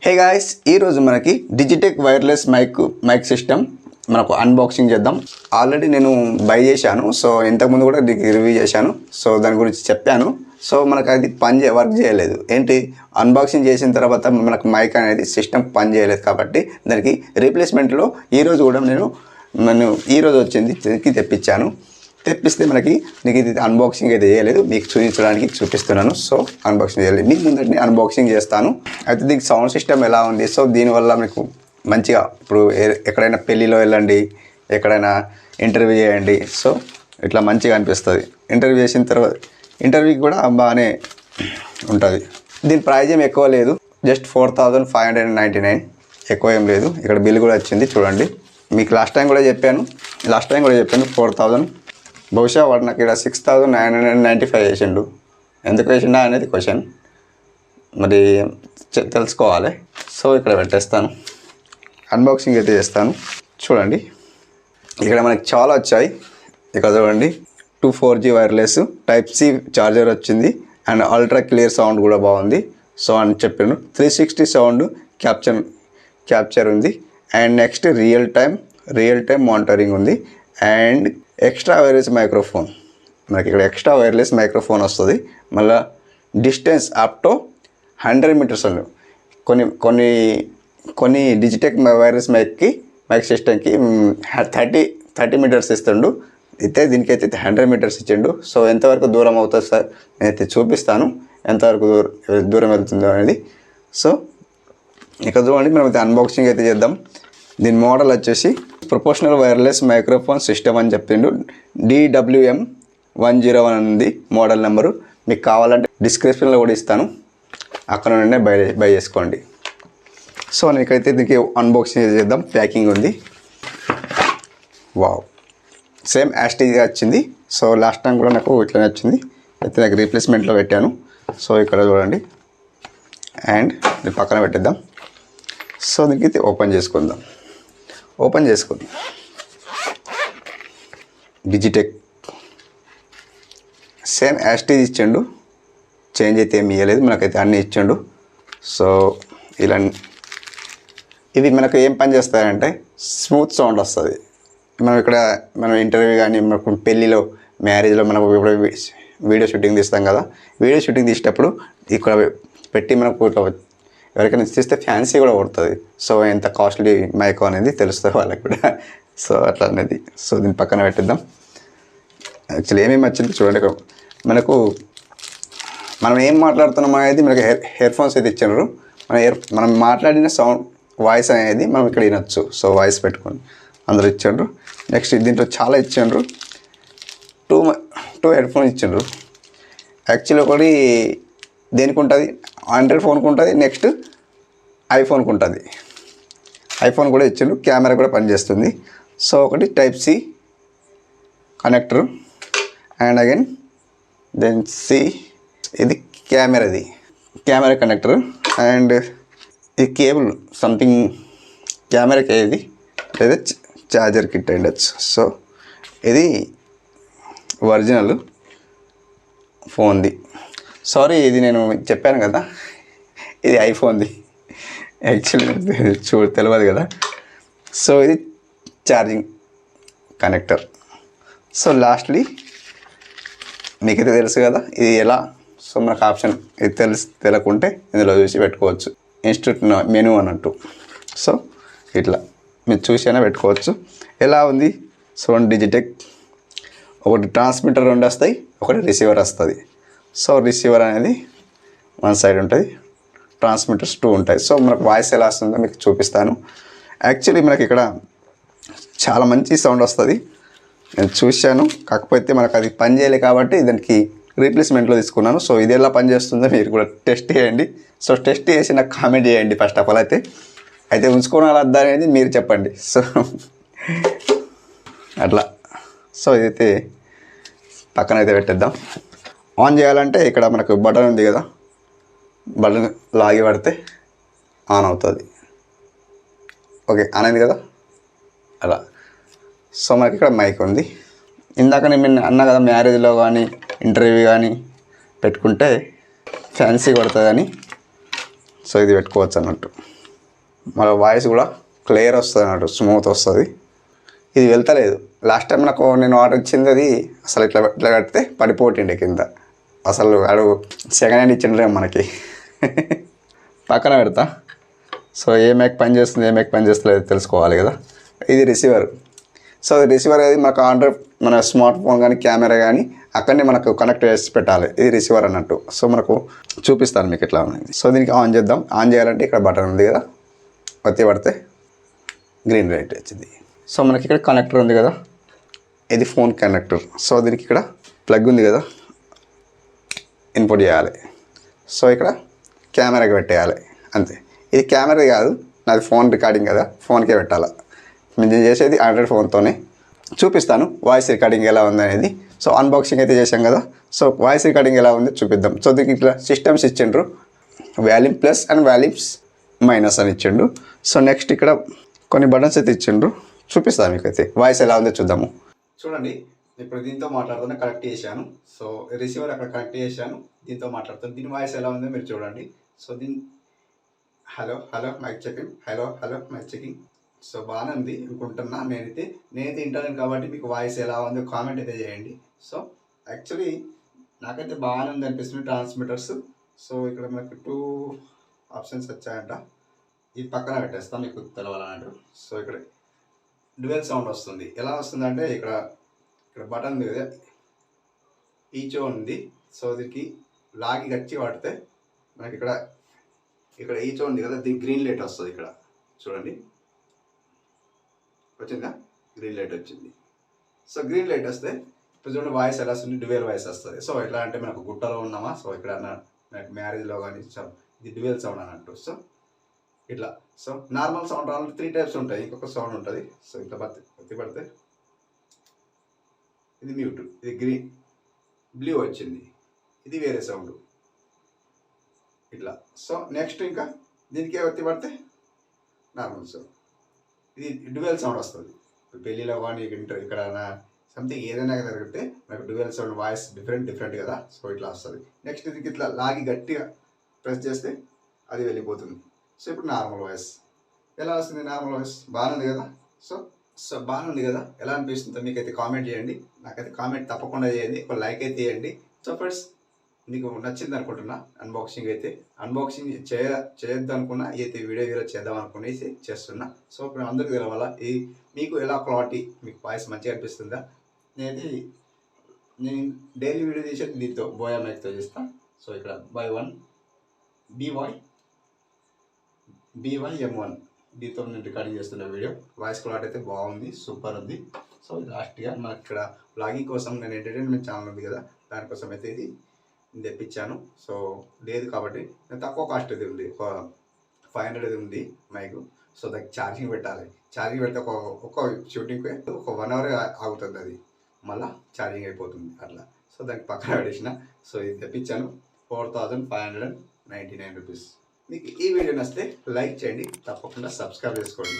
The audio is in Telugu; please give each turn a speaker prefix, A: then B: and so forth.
A: హే గాయ్స్, ఈరోజు మనకి డిజిటెక్ వైర్లెస్ మైక్ సిస్టమ్ మనకు అన్బాక్సింగ్ చేద్దాం. ఆల్రెడీ నేను బై చేశాను. సో ఇంతకుముందు కూడా రివ్యూ చేశాను. సో దాని గురించి చెప్పాను. సో మనకు అది వర్క్ చేయలేదు. ఏంటి, అన్బాక్సింగ్ చేసిన తర్వాత మనకు మైక్ అనేది సిస్టమ్ పని చేయలేదు కాబట్టి దానికి రీప్లేస్మెంట్లో ఈరోజు కూడా నేను ఈరోజు వచ్చింది తెప్పించాను. తెప్పిస్తే నీకు ఇది అన్బాక్సింగ్ అయితే చేయలేదు, మీకు చూపిస్తున్నాను. సో అన్బాక్సింగ్ చేయలేదు, మీకు ముందటిని అన్బాక్సింగ్ చేస్తాను. అయితే దీనికి సౌండ్ సిస్టమ్ ఎలా ఉంది, సో దీనివల్ల మీకు మంచిగా ఇప్పుడు ఎక్కడైనా పెళ్ళిలో వెళ్ళండి, ఎక్కడైనా ఇంటర్వ్యూ చేయండి, సో ఇట్లా మంచిగా అనిపిస్తుంది. ఇంటర్వ్యూ చేసిన తర్వాత ఇంటర్వ్యూకి కూడా బాగానే ఉంటుంది. దీని ప్రైజ్ ఏం ఎక్కువ లేదు, జస్ట్ 4599, ఎక్కువ ఏం లేదు. ఇక్కడ బిల్ కూడా వచ్చింది చూడండి. మీకు లాస్ట్ టైం కూడా చెప్పాను 4000. బహుశా వాడు నాకు ఇక్కడ 6995 వేసిండు. ఎందుకు వేసిండా అనేది క్వశ్చన్, మరి తెలుసుకోవాలి. సో ఇక్కడ పెట్టేస్తాను, అన్బాక్సింగ్ అయితే చేస్తాను. చూడండి, ఇక్కడ మనకి చాలా వచ్చాయి. ఇక్కడ చూడండి, 2 4G వైర్లెస్, Type-C చార్జర్ వచ్చింది, అండ్ అల్ట్రా క్లియర్ సౌండ్ కూడా బాగుంది. సో అని చెప్పాను. 360 సౌండ్ క్యాప్చర్ ఉంది, and next real time monitoring ఉంది, అండ్ ఎక్స్ట్రా వైర్లెస్ మైక్రోఫోన్. మనకి ఇక్కడ ఎక్స్ట్రా వైర్లెస్ మైక్రోఫోన్ వస్తుంది. మళ్ళీ డిస్టెన్స్ అప్ టు 100 మీటర్స్ ఉంది. కొన్ని డిజిటెక్ వైర్లెస్ మైక్ సిస్టమ్కి 30 మీటర్స్ ఇస్తుండు. అయితే దీనికైతే 100 మీటర్స్ ఇచ్చిండు. సో ఎంతవరకు దూరం అవుతుంది సార్, నేనైతే చూపిస్తాను ఎంతవరకు దూరం వెళ్తుందో అనేది. సో ఇక్కడ చూడండి, మనం అయితే అన్బాక్సింగ్ అయితే చేద్దాం. దీని మోడల్ వచ్చేసి ప్రొపోర్షనల్ వైర్లెస్ మైక్రోఫోన్ సిస్టమ్ అని చెప్పిండు. DWM101 ఉంది మోడల్ నెంబరు. మీకు కావాలంటే డిస్క్రిప్షన్లో కూడా ఇస్తాను, అక్కడ నుండే బై చేసుకోండి. సో నీకైతే దీనికి అన్బాక్సింగ్ చేద్దాం. ప్యాకింగ్ ఉంది, వావ్, సేమ్ యాస్టీజ్గా వచ్చింది. సో లాస్ట్ టైం కూడా నాకు ఇట్లనే వచ్చింది. అయితే నాకు రీప్లేస్మెంట్లో పెట్టాను. సో ఇక్కడ చూడండి, అండ్ దీన్ని పక్కన పెట్టేద్దాం. సో దీనికి ఓపెన్ చేసుకుందాం. డిజిటెక్ సేమ్ యాస్టీజ్ ఇచ్చిండు, చేంజ్ అయితే ఏమి ఇవ్వలేదు, మనకైతే అన్నీ ఇచ్చిండు. సో ఇలా ఇవి మనకు ఏం పని చేస్తాయంటే స్మూత్ సౌండ్ వస్తుంది. మనం ఇంటర్వ్యూ కానీ, మనకు పెళ్ళిలో, మ్యారేజ్లో మనకు ఇప్పుడు వీడియో షూటింగ్ తీస్తాం కదా, వీడియో షూటింగ్ తీసేటప్పుడు ఇక్కడ పెట్టి మనకు ఎవరికైనా తీస్తే ఫ్యాన్సీ కూడా కొడుతుంది. సో ఎంత కాస్ట్లీ మైక్ అనేది తెలుస్తుంది వాళ్ళకి కూడా. సో అట్లా అనేది. సో దీన్ని పక్కన పెట్టిద్దాం. యాక్చువల్లీ ఏమేమి వచ్చింది చూడండి. మనం ఏం మాట్లాడుతున్నాం అనేది మనకి ఇయర్ ఫోన్స్ అయితే ఇచ్చినారు. మనం మాట్లాడిన వాయిస్ అనేది మనం ఇక్కడ వినొచ్చు. సో వాయిస్ పెట్టుకొని అందరూ ఇచ్చిండ్రు. నెక్స్ట్ దీంట్లో చాలా ఇచ్చిండ్రు. 2 హెడ్ ఫోన్ ఇచ్చిండ్రు. యాక్చువల్లీ ఒకటి దేనికి ఉంటుంది, ఆండ్రాయిడ్ ఫోన్కి ఉంటుంది, నెక్స్ట్ ఐఫోన్కి ఉంటుంది. ఐఫోన్ కూడా ఇచ్చిండు, కెమెరా కూడా పనిచేస్తుంది. సో ఒకటి Type-C connector, and again then ఇది కెమెరా కనెక్టర్, అండ్ ఈ కేబుల్ సంథింగ్ కెమెరాకి ఇది లేదా ఛార్జర్ కిట్ ఉండొచ్చు. సో ఇది ఒరిజినల్ ఫోన్ది. సారీ, ఇది నేను చెప్పాను కదా, ఇది ఐఫోన్ది. యాక్చువల్లీ తెలియదు కదా. సో ఇది ఛార్జింగ్ కనెక్టర్. సో లాస్ట్లీ మీకైతే తెలుసు కదా ఇది ఎలా. సో మనకు ఆప్షన్ ఇది తెలియకుంటే ఇందులో చూసి పెట్టుకోవచ్చు. ఇన్స్టిట్యూట్ మెనూ అన్నట్టు. సో ఇట్లా మీరు చూసైనా పెట్టుకోవచ్చు. ఎలా ఉంది. సో డిజిటెక్ ఒకటి ట్రాన్స్మిటర్ 2 వస్తాయి, ఒకటి రిసీవర్ వస్తుంది. సో రిసీవర్ అనేది 1 సైడ్ ఉంటుంది, ట్రాన్స్మిటర్స్ 2 ఉంటాయి. సో మనకు వాయిస్ ఎలా వస్తుందో మీకు చూపిస్తాను. యాక్చువల్లీ మనకి ఇక్కడ చాలా మంచి సౌండ్ వస్తుంది, నేను చూశాను. కాకపోతే మనకు అది పని చేయలేదు కాబట్టి దానికి రీప్లేస్మెంట్లో తీసుకున్నాను. సో ఇది ఎలా పనిచేస్తుందో మీరు కూడా టెస్ట్ చేయండి. సో టెస్ట్ చేసి నాకు కామెంట్ చేయండి. ఫస్ట్ ఆఫ్ ఆల్ అయితే ఉంచుకోవాలా వద్దా అనేది మీరు చెప్పండి. సో అట్లా. సో ఇదైతే పక్కన అయితే పెట్టేద్దాం. ఆన్ చేయాలంటే ఇక్కడ మనకు బటన్ ఉంది కదా, బటన్ లాగి పడితే ఆన్ అవుతుంది. ఓకే, ఆన్ అయింది కదా అలా. సో మనకి ఇక్కడ మైక్ ఉంది. ఇందాక నేను అన్నా కదా, మ్యారేజ్లో కానీ ఇంటర్వ్యూ కానీ పెట్టుకుంటే ఫ్యాన్సీ కొడుతుందని. సో ఇది పెట్టుకోవచ్చు అన్నట్టు. మన వాయిస్ కూడా క్లియర్ వస్తుంది అన్నట్టు, స్మూత్ వస్తుంది. ఇది వెళ్తలేదు. లాస్ట్ టైం నాకు నేను ఆర్డర్ ఇచ్చింది అది అసలు ఇట్లా ఇట్లా కడితే పడిపోతుండే కింద. అసలు వాడు సెకండ్ హ్యాండ్ ఇచ్చిండ్రే మనకి. పక్కన పెడతా. సో ఏ మైక్ పని చేస్తుంది, ఏ మైక్ పని చేస్తలేదు తెలుసుకోవాలి కదా. ఇది రిసీవర్. సో రిసీవర్ అనేది మనకు ఆండ్రాయిడ్ మన స్మార్ట్ ఫోన్ కానీ కెమెరా కానీ అక్కడనే మనకు కనెక్ట్ చేసి పెట్టాలి. ఇది రిసీవర్ అన్నట్టు. సో మనకు చూపిస్తాను మీకు ఎట్లా ఉంది. సో దీనికి ఆన్ చేద్దాం. ఆన్ చేయాలంటే ఇక్కడ బటన్ ఉంది కదా, ఒత్తి పడితే గ్రీన్ లైట్ వచ్చింది. సో మనకి ఇక్కడ కనెక్టర్ ఉంది కదా, ఇది ఫోన్ కనెక్టర్. సో దీనికి ఇక్కడ ప్లగ్ ఉంది కదా, ఇన్పుట్ చేయాలి. సో ఇక్కడ కెమెరాకి పెట్టేయాలి అంతే. ఇది కెమెరా కాదు, నాది ఫోన్ రికార్డింగ్ కదా, ఫోన్కే పెట్టాలి. నేను చేసేది ఆండ్రాయిడ్ ఫోన్తోనే. చూపిస్తాను వాయిస్ రికార్డింగ్ ఎలా ఉంది అనేది. సో అన్బాక్సింగ్ అయితే చేశాం కదా, సో వాయిస్ రికార్డింగ్ ఎలా ఉంది చూపిద్దాం. సో దీనికి ఇట్లా సిస్టమ్స్ ఇచ్చిండ్రు, volume plus and volumes minus అని ఇచ్చిండు. సో నెక్స్ట్ ఇక్కడ కొన్ని బటన్స్ అయితే ఇచ్చిండ్రు, చూపిస్తాను మీకైతే వాయిస్ ఎలా ఉందో చూద్దాము. చూడండి, ఇప్పుడు దీంతో మాట్లాడుతున్నా కనెక్ట్ చేశాను. సో రిసీవర్ అక్కడ కనెక్ట్ చేశాను, దీంతో మాట్లాడుతాను. దీని వాయిస్ ఎలా ఉందో మీరు చూడండి. సో దీని hello hello mic checking, hello hello mic checking. So బాగానే ఉంది అనుకుంటున్నా. నేనైతే వింటాను కాబట్టి మీకు వాయిస్ ఎలా ఉందో కామెంట్ అయితే చేయండి. సో యాక్చువల్లీ నాకైతే బాగానే ఉంది అనిపిస్తుంది ట్రాన్స్మిటర్స్. సో ఇక్కడ మనకు 2 ఆప్షన్స్ వచ్చాయంట. ఇది పక్కన పెట్టేస్తాం మీకు తెలవాలన్నట్టు. సో ఇక్కడ డ్యూయల్ సౌండ్ వస్తుంది. ఎలా వస్తుంది అంటే ఇక్కడ బటన్ ఉంది కదా, ఈచో ఉంది. సో దీనికి లాగి గచ్చి వాడితే మనకి ఇక్కడ ఈచో ఉంది కదా, దీనికి గ్రీన్ లైట్ వస్తుంది. ఇక్కడ చూడండి, వచ్చిందా? గ్రీన్ లైట్ వచ్చింది. సో గ్రీన్ లైట్ వస్తే ఇప్పుడు చూడండి వాయిస్ ఎలా వస్తుంది, డ్యూయల్ వాయిస్ వస్తుంది. సో ఎట్లా అంటే మనకు గుట్టలో ఉన్నామా, సో ఇక్కడ మనకు మ్యారేజ్లో కానీ ఇది డ్యూయల్ సౌండ్ అన్నట్టు. సో ఇట్లా. సో నార్మల్ సౌండ్ రావాలి 3 టైప్స్ ఉంటాయి, ఇంకొక సౌండ్ ఉంటుంది. సో ఇట్లా ఒత్తి పడితే ఇది మ్యూట్, ఇది గ్రీన్ బ్లూ వచ్చింది, ఇది వేరే సౌండ్ ఇట్లా. సో నెక్స్ట్ ఇంకా దీనికి ఒత్తి పడితే నార్మల్ సౌండ్, ఇది డ్యూయల్ సౌండ్ వస్తుంది. పెళ్ళిలో కానీ ఇక్కడ సంథింగ్ ఏదైనా జరిగితే నాకు డ్యూయల్ సౌండ్ వాయిస్ డిఫరెంట్ కదా. సో ఇట్లా వస్తుంది. నెక్స్ట్ దీనికి ఇట్లా లాగి గట్టిగా ప్రెస్ చేస్తే అది వెళ్ళిపోతుంది. సో ఇప్పుడు నార్మల్ వాయిస్ ఎలా వస్తుంది? నార్మల్ వాయిస్ బాగానే ఉంది కదా. సో బాగానే ఉంది కదా, ఎలా అనిపిస్తుందో మీకైతే కామెంట్ చేయండి. నాకైతే కామెంట్ తప్పకుండా చేయండి, ఒక లైక్ అయితే చేయండి. సో ఫ్రెండ్స్ మీకు నచ్చింది అనుకుంటున్నా అన్బాక్సింగ్ అయితే. అన్బాక్సింగ్ చేయొద్దు అనుకున్నా, అయితే వీడియో చేద్దాం అనుకునేసి చేస్తున్నా. సో ఇప్పుడు అందరికీ తెలవాలా మీకు ఎలా క్వాలిటీ, మీకు వాయిస్ మంచిగా అనిపిస్తుందా. నేను డైలీ వీడియో చేసేది దీంతో బోయా మైక్తో చేస్తాను. సో ఇక్కడ BY1 BY-M1 దీంతో నేను రికార్డింగ్ చేస్తున్న వీడియో. వాయిస్ క్వాలిటీ అయితే బాగుంది, సూపర్ ఉంది. సో లాస్ట్గా మనకి ఇక్కడ బ్లాగింగ్ కోసం నేను ఎంటర్టైన్మెంట్ ఛానల్ ఉంది కదా, దానికోసం అయితే ఇది తెప్పించాను. సో లేదు కాబట్టి నేను తక్కువ కాస్ట్ ఇది ఉంది, ఒక 500 ఉంది మైక్. సో దానికి ఛార్జింగ్ పెట్టాలి. ఛార్జింగ్ పెడితే ఒక షూటింగ్కి ఒక 1 అవర్ ఆగుతుంది, అది మళ్ళీ ఛార్జింగ్ అయిపోతుంది అట్లా. సో దానికి పక్కన పెట్టేసిన. సో ఇది తెప్పించాను 4599 రూపీస్. మీకు ఈ వీడియో నచ్చితే లైక్ చేయండి, తప్పకుండా సబ్స్క్రైబ్ చేసుకోండి.